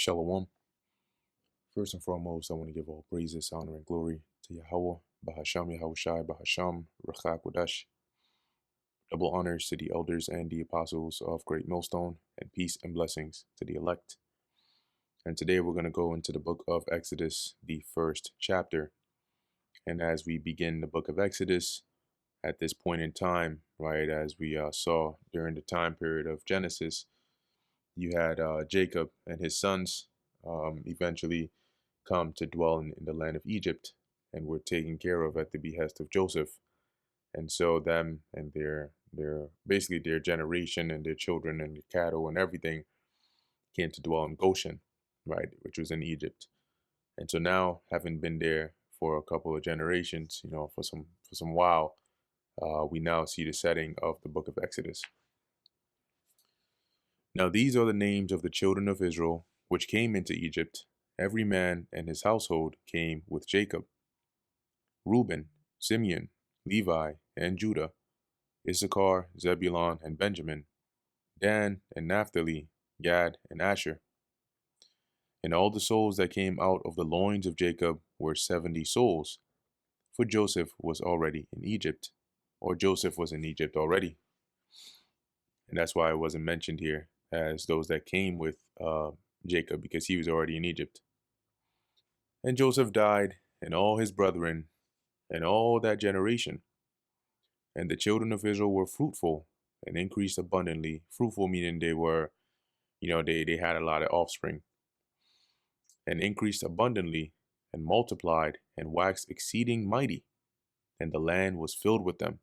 Shalom. First and foremost, I want to give all praises, honor, and glory to Yahweh, Bahasham Yahushai, Bahasham, Rachakodash. Double honors to the elders and the apostles of Great Millstone, and peace and blessings to the elect. And today we're going to go into the book of Exodus, the first chapter. And as we begin the book of Exodus, at this point in time, right, as we saw during the time period of Genesis, you had Jacob and his sons eventually come to dwell in the land of Egypt and were taken care of at the behest of Joseph. And so them and their basically their generation and their children and their cattle and everything came to dwell in Goshen, right, which was in Egypt. And so now, having been there for a couple of generations, for some while, we now see the setting of the book of Exodus. Now these are the names of the children of Israel which came into Egypt. Every man and his household came with Jacob: Reuben, Simeon, Levi, and Judah, Issachar, Zebulun, and Benjamin, Dan and Naphtali, Gad and Asher. And all the souls that came out of the loins of Jacob were 70 souls, for Joseph was already in Egypt, or Joseph was in Egypt already. And that's why it wasn't mentioned here as those that came with Jacob, because he was already in Egypt. And Joseph died, and all his brethren, and all that generation. And the children of Israel were fruitful and increased abundantly. Fruitful meaning they were, they had a lot of offspring. And increased abundantly, and multiplied, and waxed exceeding mighty. And the land was filled with them.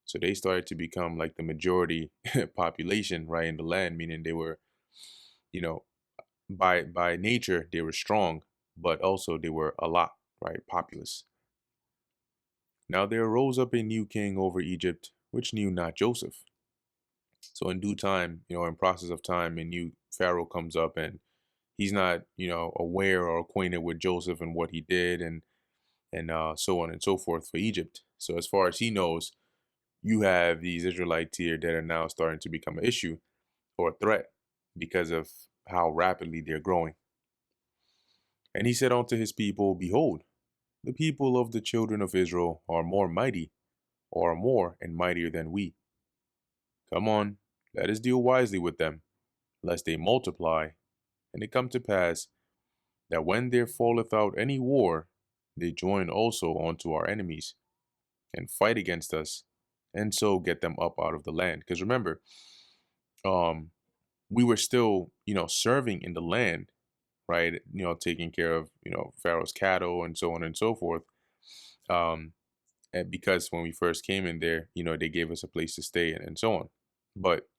So they started to become like the majority population, right, in the land, meaning they were, by nature, they were strong, but also they were a lot, right, populous. Now there arose up a new king over Egypt, which knew not Joseph. So in due time, in process of time, a new Pharaoh comes up, and he's not, aware or acquainted with Joseph and what he did, and so on and so forth for Egypt. So as far as he knows, you have these Israelites here that are now starting to become an issue or a threat because of how rapidly they're growing. And he said unto his people, Behold, the people of the children of Israel are more mighty, or more and mightier than we. Come on, let us deal wisely with them, lest they multiply. And it come to pass that when there falleth out any war, they join also unto our enemies, and fight against us, and so get them up out of the land. Because remember, we were still, serving in the land, right? Taking care of, Pharaoh's cattle and so on and so forth. And because when we first came in there, they gave us a place to stay and so on. But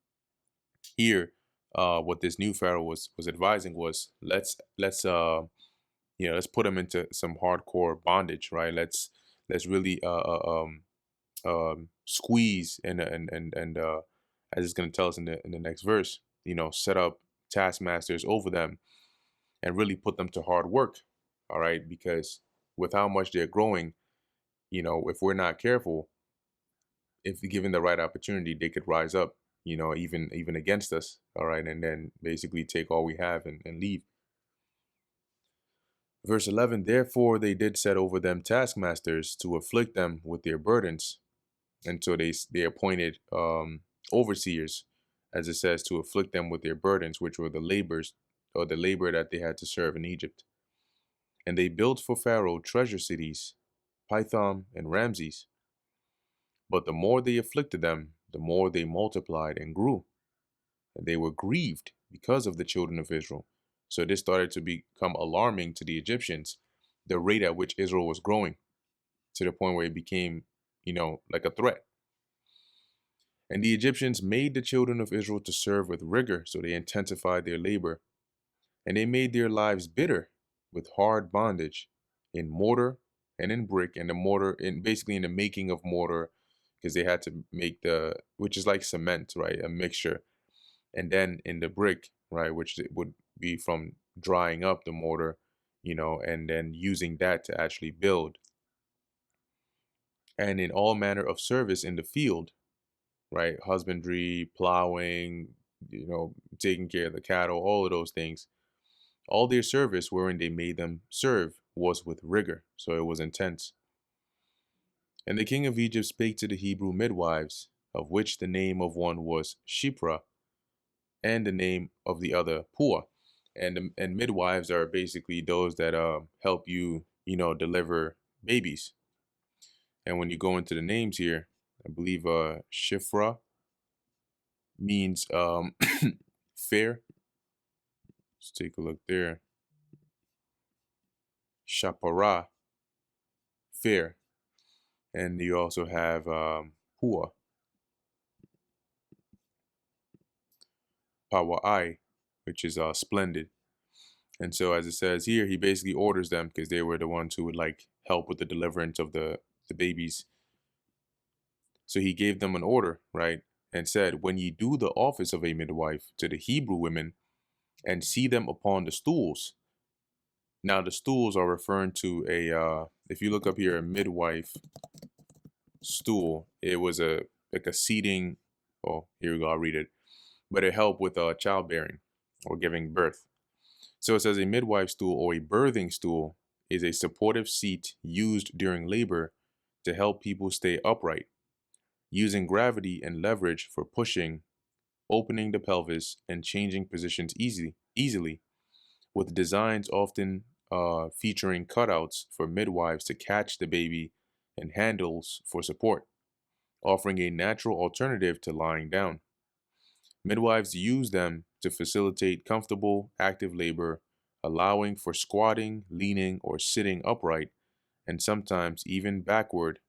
here, what this new Pharaoh was advising was let's put them into some hardcore bondage, right? Let's really squeeze and as it's going to tell us in the next verse, set up taskmasters over them and really put them to hard work. All right, because with how much they're growing, if we're not careful, if given the right opportunity, they could rise up, even against us. All right, and then basically take all we have and leave. Verse 11, therefore they did set over them taskmasters to afflict them with their burdens. And so they appointed overseers, as it says, to afflict them with their burdens, which were the labors or the labor that they had to serve in Egypt. And they built for Pharaoh treasure cities, Pithom and Ramses. But the more they afflicted them, the more they multiplied and grew. And they were grieved because of the children of Israel. So this started to become alarming to the Egyptians, the rate at which Israel was growing, to the point where it became, like a threat. And the Egyptians made the children of Israel to serve with rigor, so they intensified their labor. And they made their lives bitter with hard bondage in mortar and in brick, and the mortar, basically in the making of mortar, because they had to make which is like cement, right? A mixture. And then in the brick, right, which would be from drying up the mortar, and then using that to actually build. And in all manner of service in the field, right? Husbandry, plowing, taking care of the cattle, all of those things. All their service wherein they made them serve was with rigor, so it was intense. And the king of Egypt spake to the Hebrew midwives, of which the name of one was Shipra, and the name of the other Pua. And midwives are basically those that help you, deliver babies. And when you go into the names here, I believe Shifra means fair. Let's take a look there. Shapara, fair. And you also have Pua, Pawai, which is splendid. And so, as it says here, he basically orders them because they were the ones who would like help with the deliverance of the babies. So he gave them an order, right? And said, when ye do the office of a midwife to the Hebrew women and see them upon the stools. Now, the stools are referring to if you look up here, a midwife stool, it was like a seating. Oh, here we go, I'll read it. But it helped with childbearing or giving birth. So it says a midwife stool or a birthing stool is a supportive seat used during labor to help people stay upright, using gravity and leverage for pushing, opening the pelvis, and changing positions easily, with designs often featuring cutouts for midwives to catch the baby and handles for support, offering a natural alternative to lying down. Midwives use them to facilitate comfortable, active labor, allowing for squatting, leaning, or sitting upright, and sometimes even backward,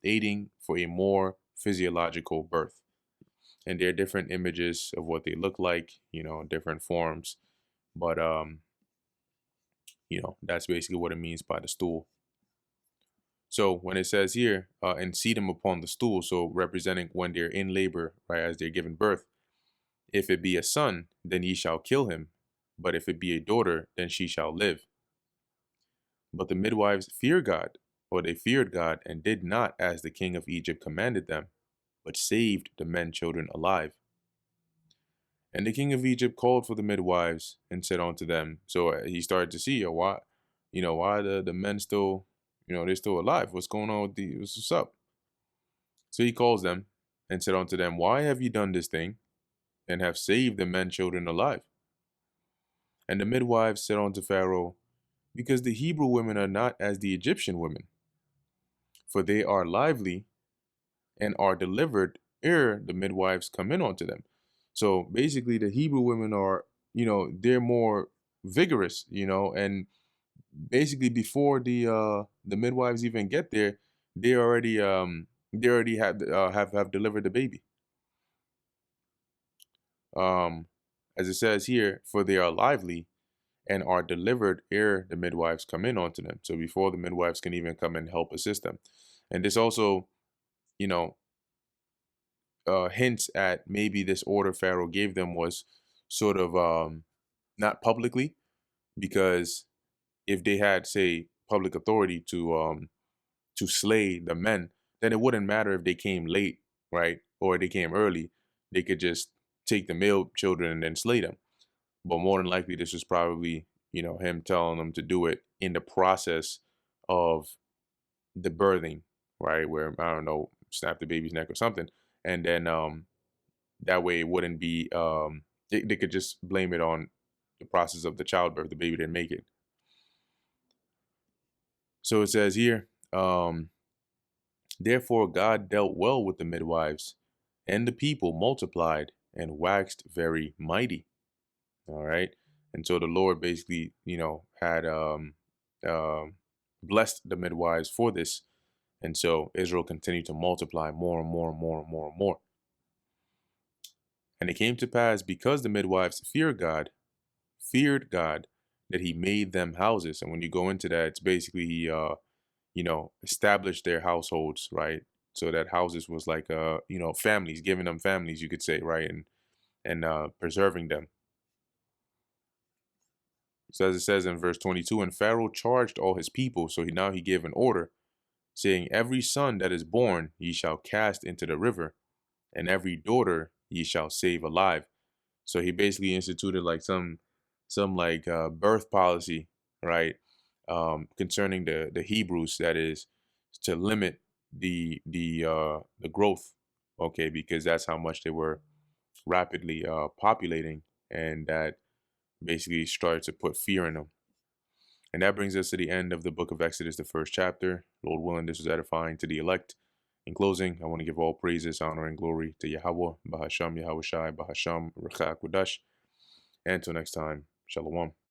aiding for a more physiological birth. And there are different images of what they look like, different forms, but that's basically what it means by the stool. So when it says here, and seat them upon the stool, so representing when they're in labor, right, as they're giving birth. If it be a son, then ye shall kill him. But if it be a daughter, then she shall live. But the midwives fear God, or they feared God, and did not as the king of Egypt commanded them, but saved the men children alive. And the king of Egypt called for the midwives and said unto them, so he started to see, why the men still, they're still alive. What's going on with what's up? So he calls them and said unto them, why have ye done this thing, and have saved the men children alive? And the midwives said unto Pharaoh, because the Hebrew women are not as the Egyptian women, for they are lively and are delivered ere the midwives come in unto them. So basically the Hebrew women are, they're more vigorous, and basically before the midwives even get there, they already have delivered the baby. As it says here, for they are lively and are delivered ere the midwives come in unto them. So before the midwives can even come and help assist them. And this also, you know, hints at maybe this order Pharaoh gave them was sort of not publicly, because if they had, say, public authority to slay the men, then it wouldn't matter if they came late, right, or they came early. They could just take the male children and then slay them. But more than likely, this was probably, him telling them to do it in the process of the birthing, right? Where, I don't know, snap the baby's neck or something. And then that way it wouldn't be, they could just blame it on the process of the childbirth. The baby didn't make it. So it says here, therefore God dealt well with the midwives, and the people multiplied and waxed very mighty. All right. And so the Lord basically, had blessed the midwives for this. And so Israel continued to multiply more and more and more and more and more. And it came to pass, because the midwives feared God, that he made them houses. And when you go into that, it's basically he, established their households, right? So that houses was like, families, giving them families, you could say, right? And preserving them. So as it says in verse 22, and Pharaoh charged all his people. So now he gave an order, saying, every son that is born ye shall cast into the river, and every daughter ye shall save alive. So he basically instituted like some some like birth policy, right? Concerning the Hebrews, that is, to limit the growth, okay, because that's how much they were rapidly populating, and that basically started to put fear in them. And that brings us to the end of the book of Exodus, the first chapter. Lord willing, this was edifying to the elect. In closing, I want to give all praises, honor, and glory to Yahweh, Bahasham Yahweh Shai, Bahasham Rekha Kodash. And until next time, Shalom.